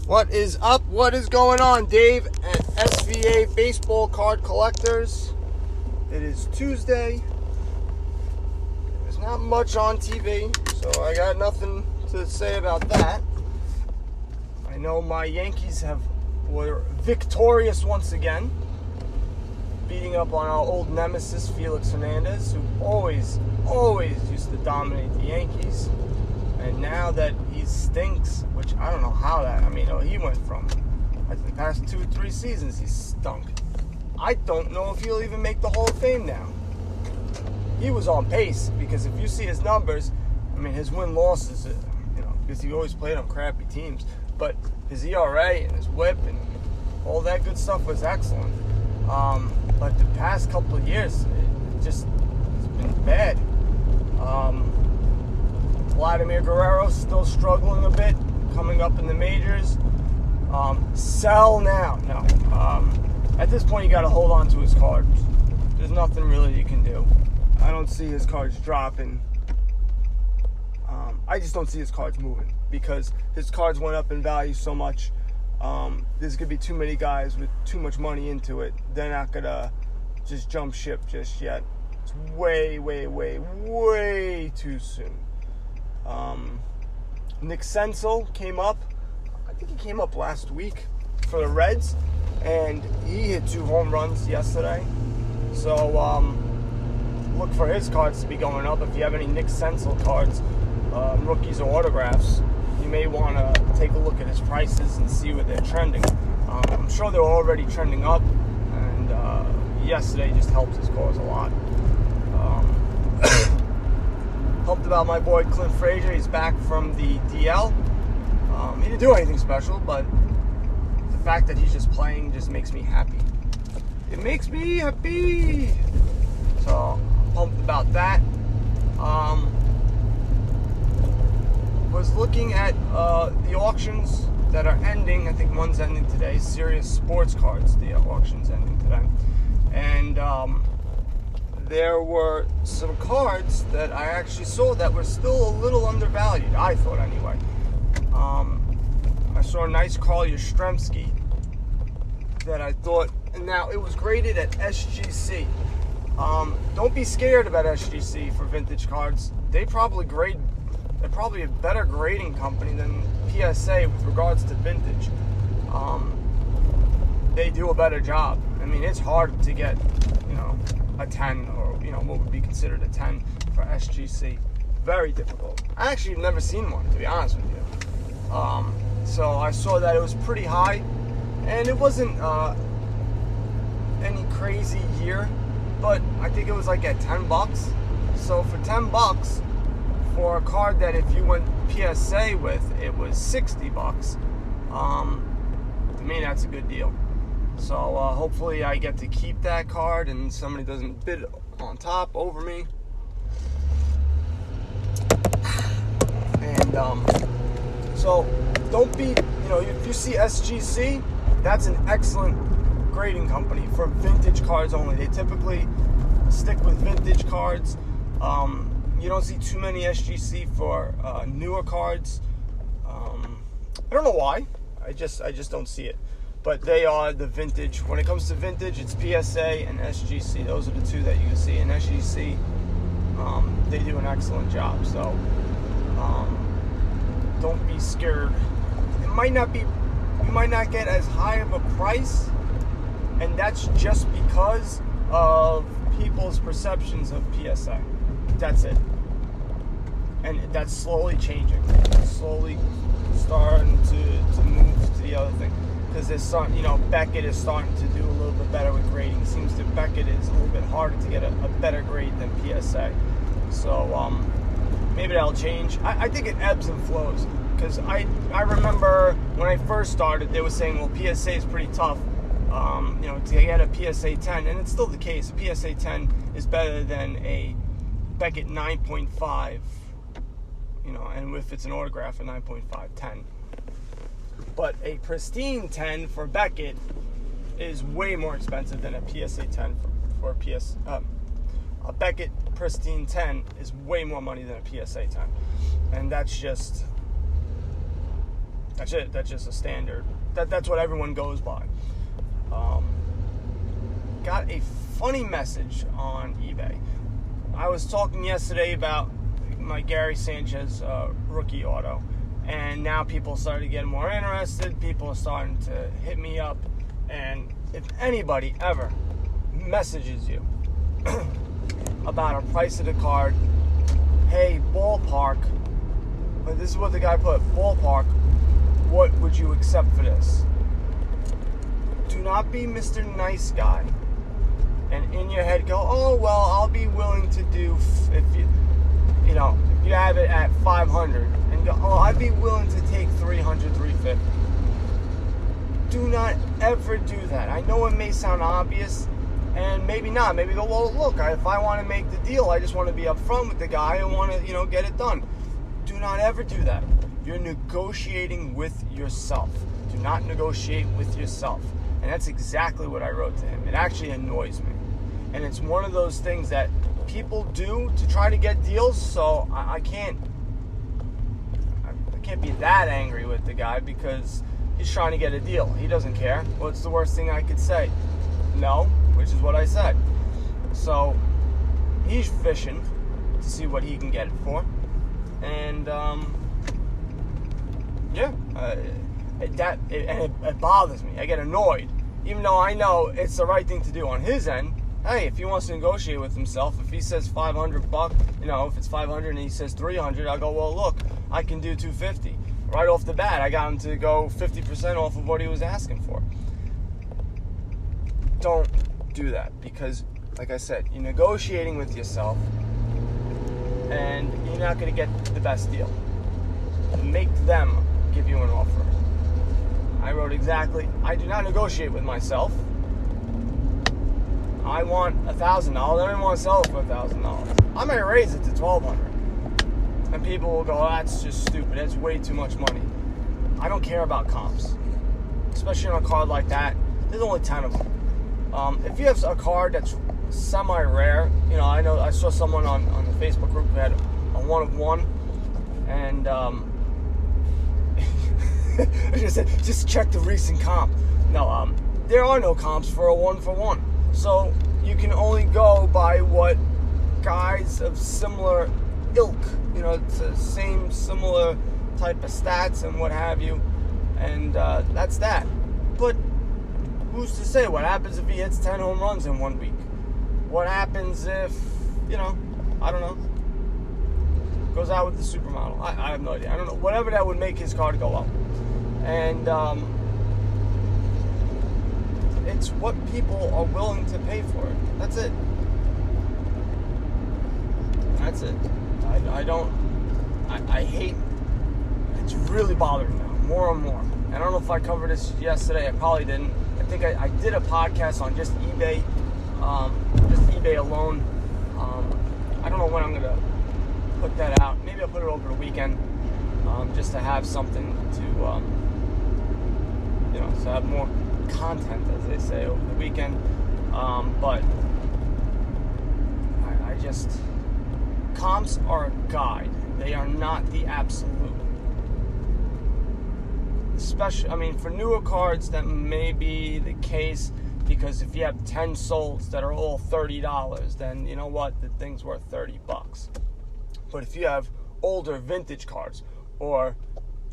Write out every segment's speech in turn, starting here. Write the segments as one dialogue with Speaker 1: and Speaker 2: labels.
Speaker 1: What is up? What is going on? Dave at SVA Baseball Card Collectors. It is Tuesday. There's not much on TV, so I got nothing to say about that. I know my Yankees were victorious once again, beating up on our old nemesis Felix Hernandez, who always used to dominate the Yankees. And now that he stinks, which I don't know how that, he went from, I think the past 2-3 seasons he stunk. I don't know if he'll even make the Hall of Fame now. He was on pace, because if you see his numbers, his win-losses, because he always played on crappy teams, but his ERA and his WHIP and all that good stuff was excellent. But the past couple of years, it's been bad. Vladimir Guerrero still struggling a bit, coming up in the majors. Sell now. No. At this point, you got to hold on to his cards. There's nothing really you can do. I don't see his cards dropping. I just don't see his cards moving because his cards went up in value so much. There's going to be too many guys with too much money into it. They're not going to just jump ship just yet. It's way too soon. Nick Senzel came up. I think he came up last week for the Reds, and he hit 2 home runs yesterday. So look for his cards to be going up. If you have any Nick Senzel cards, rookies or autographs, you may want to take a look at his prices and see where they're trending. I'm sure they're already trending up, and yesterday just helped his cause a lot. Pumped about my boy Clint Frazier. He's back from the DL. He didn't do anything special, but the fact that he's just playing just makes me happy. It makes me happy. So, pumped about that. Was looking at the auctions that are ending. I think one's ending today. Serious Sports Cards, the auction's ending today. And there were some cards that I actually saw that were still a little undervalued, I thought anyway. I saw a nice Carl Yastrzemski that I thought, and now it was graded at SGC. Don't be scared about SGC for vintage cards. They're probably a better grading company than PSA with regards to vintage. They do a better job. It's hard to get, a 10 or, what would be considered a 10 for SGC. Very difficult. I actually have never seen one, to be honest with you. So I saw that it was pretty high, and it wasn't any crazy year, but I think it was like at $10. So for $10, for a card that if you went PSA with, it was $60. To me, that's a good deal. So hopefully I get to keep that card and somebody doesn't bid on top over me. And so don't be, if you see SGC, that's an excellent grading company for vintage cards only. They typically stick with vintage cards. You don't see too many SGC for newer cards. I don't know why. I just don't see it. But they are the vintage. When it comes to vintage, it's PSA and SGC. Those are the two that you can see. And SGC, they do an excellent job. So don't be scared. You might not get as high of a price, and that's just because of people's perceptions of PSA. That's it. And that's slowly changing. Slowly starting to move to the other thing. Because Beckett is starting to do a little bit better with grading. It seems that Beckett is a little bit harder to get a better grade than PSA. So maybe that'll change. I think it ebbs and flows. Because I remember when I first started, they were saying, well, PSA is pretty tough. To get a PSA 10, and it's still the case. A PSA 10 is better than a Beckett 9.5. And if it's an autograph, a 9.5, 10. But a pristine 10 for Beckett is way more expensive than a PSA 10 for a Beckett pristine 10 is way more money than a PSA 10. And that's just it. That's just a standard. That's what everyone goes by. Got a funny message on eBay. I was talking yesterday about my Gary Sanchez rookie auto, and now people started getting more interested. People are starting to hit me up, and if anybody ever messages you about a price of the card, hey, ballpark, this is what the guy put, ballpark, what would you accept for this? Do not be Mr. Nice Guy and in your head go, oh, well, I'll be willing to do, if you have it at 500 and go, oh, I'd be willing to take 300, 350. Do not ever do that. I know it may sound obvious, and maybe not. Maybe go, well, look, if I want to make the deal, I just want to be upfront with the guy and want to, get it done. Do not ever do that. You're negotiating with yourself. Do not negotiate with yourself. And that's exactly what I wrote to him. It actually annoys me. And it's one of those things that people do to try to get deals, so I can't be that angry with the guy because he's trying to get a deal. He doesn't care. What's the worst thing I could say? No, which is what I said. So he's fishing to see what he can get it for. And it bothers me. I get annoyed, even though I know it's the right thing to do on his end. Hey, if he wants to negotiate with himself, if he says $500, if it's 500 and he says 300, I'll go, well, look, I can do 250. Right off the bat, I got him to go 50% off of what he was asking for. Don't do that because, like I said, you're negotiating with yourself and you're not going to get the best deal. Make them give you an offer. I wrote exactly, I do not negotiate with myself. I want $1,000. I don't want to sell it for $1,000. I might raise it to $1,200. And people will go, that's just stupid. That's way too much money. I don't care about comps. Especially on a card like that. There's only 10 of them. If you have a card that's semi-rare, I know I saw someone on the Facebook group who had a 1 of 1. And I just said, just check the recent comp. No, there are no comps for a 1 for 1. So you can only go by what guys of similar ilk, it's the same similar type of stats and what have you, and that's that. But who's to say what happens if he hits 10 home runs in 1 week? What happens if, I don't know, goes out with the supermodel? I have no idea. I don't know. Whatever that would make his card go up. And it's what people are willing to pay for it. That's it. That's it. I hate, it's really bothering me more and more. And I don't know if I covered this yesterday. I probably didn't. I think I did a podcast on just eBay, alone. I don't know when I'm going to put that out. Maybe I'll put it over the weekend, just to have something to, to have more content, as they say, over the weekend. But I just, comps are a guide. They are not the absolute. Especially, for newer cards, that may be the case, because if you have 10 solds that are all $30, then you know what? The thing's worth $30. But if you have older vintage cards, or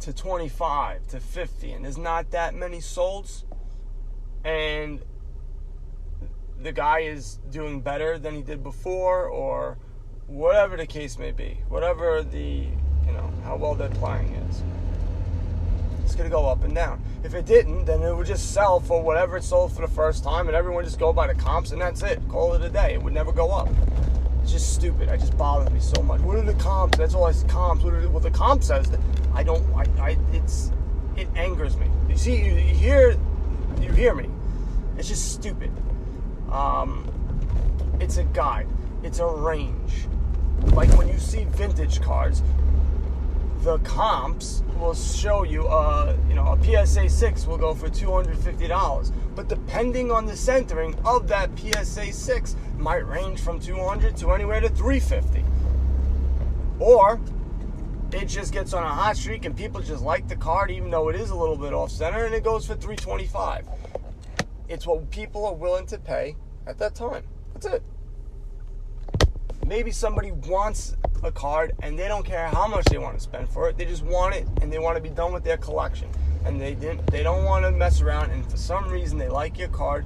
Speaker 1: to 25, to 50, and there's not that many solds, and the guy is doing better than he did before, or whatever the case may be, whatever the, how well they're playing is, it's going to go up and down. If it didn't, then it would just sell for whatever it sold for the first time, and everyone just go by the comps, and that's it. Call it a day. It would never go up. It's just stupid. It just bothers me so much. What are the comps? That's all I see, comps. Well, the comp says that. It angers me. You see, you hear me. It's just stupid. It's a guide. It's a range. Like when you see vintage cards, the comps will show you, a PSA 6 will go for $250. But depending on the centering of that PSA 6, might range from $200 to anywhere to $350. Or it just gets on a hot streak and people just like the card even though it is a little bit off center, and it goes for $325. It's what people are willing to pay at that time. That's it. Maybe somebody wants a card and they don't care how much they want to spend for it. They just want it and they want to be done with their collection. And they don't want to mess around, and for some reason they like your card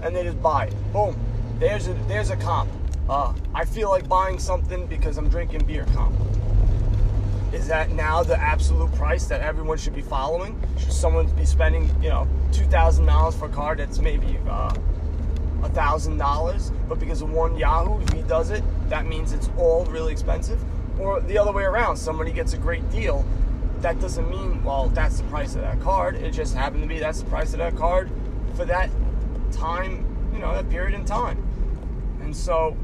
Speaker 1: and they just buy it. Boom. There's a comp. I feel like buying something because I'm drinking beer comp. Is that now the absolute price that everyone should be following? Should someone be spending, $2,000 for a card that's maybe $1,000, but because of one Yahoo, he does it, that means it's all really expensive? Or the other way around, somebody gets a great deal, that doesn't mean, well, that's the price of that card. It just happened to be that's the price of that card for that time, that period in time. And so,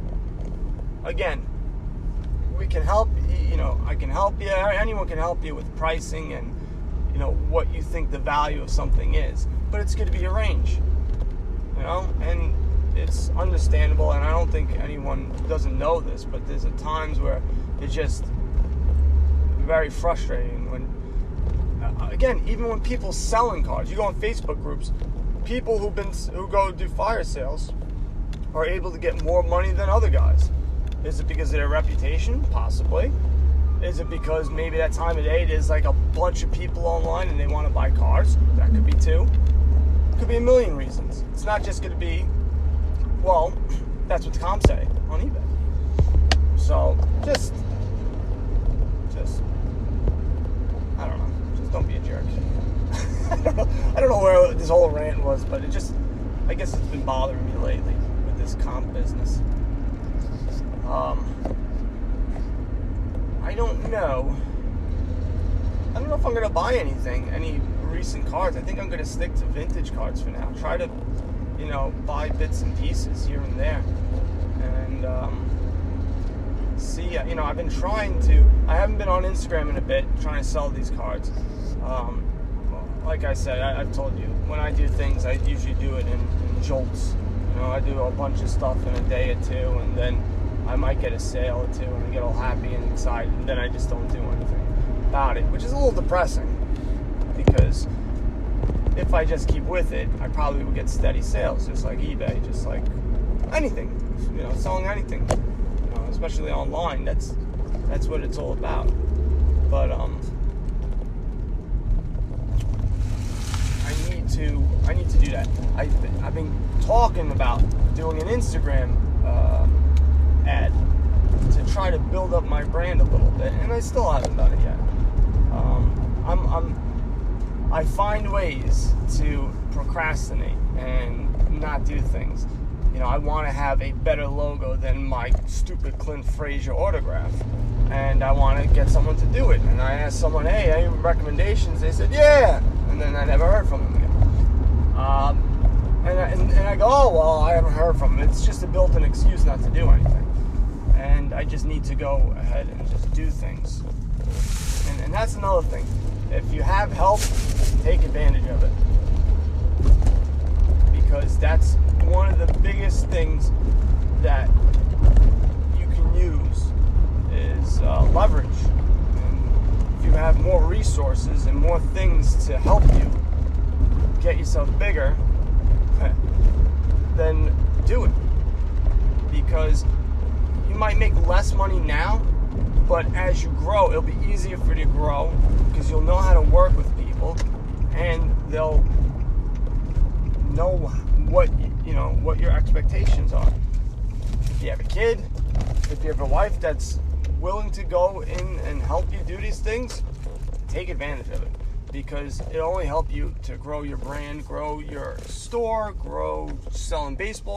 Speaker 1: again, we can help, I can help you, anyone can help you with pricing and, what you think the value of something is. But it's going to be a range, and it's understandable, and I don't think anyone doesn't know this, but there's times where it's just very frustrating when, again, even when people selling cards, you go on Facebook groups, people who go do fire sales are able to get more money than other guys. Is it because of their reputation? Possibly. Is it because maybe that time of day there's like a bunch of people online and they want to buy cards? That could be too. Could be a million reasons. It's not just going to be, well, that's what the comps say on eBay. So just, I don't know. Just don't be a jerk. I don't know where this whole rant was, but I guess it's been bothering me lately with this comp business. I don't know if I'm going to buy any recent cards. I think I'm going to stick to vintage cards for now. Try to, buy bits and pieces here and there. And, see, I've been I haven't been on Instagram in a bit trying to sell these cards. Like I said, I've told you, when I do things, I usually do it in jolts. I do a bunch of stuff in a day or two, and then I might get a sale or two and I get all happy and excited, and then I just don't do anything about it, which is a little depressing, because if I just keep with it, I probably would get steady sales, just like eBay, just like anything, selling anything, especially online. That's what it's all about. But I need to do that. I've been talking about doing an Instagram ad to try to build up my brand a little bit, and I still haven't done it yet. I find ways to procrastinate and not do things. I want to have a better logo than my stupid Clint Frazier autograph, and I want to get someone to do it. And I asked someone, hey, any recommendations? They said, yeah, and then I never heard from them again. And I go, oh, well, I haven't heard from them. It's just a built-in excuse not to do anything. And I just need to go ahead and just do things. And that's another thing. If you have help, take advantage of it. Because that's one of the biggest things that you can use is leverage. And if you have more resources and more things to help you get yourself bigger, then do it. Because you might make less money now, but as you grow, it'll be easier for you to grow because you'll know how to work with people, and they'll know what your expectations are. If you have a kid, if you have a wife that's willing to go in and help you do these things, take advantage of it, because it'll only help you to grow your brand, grow your store, grow selling baseball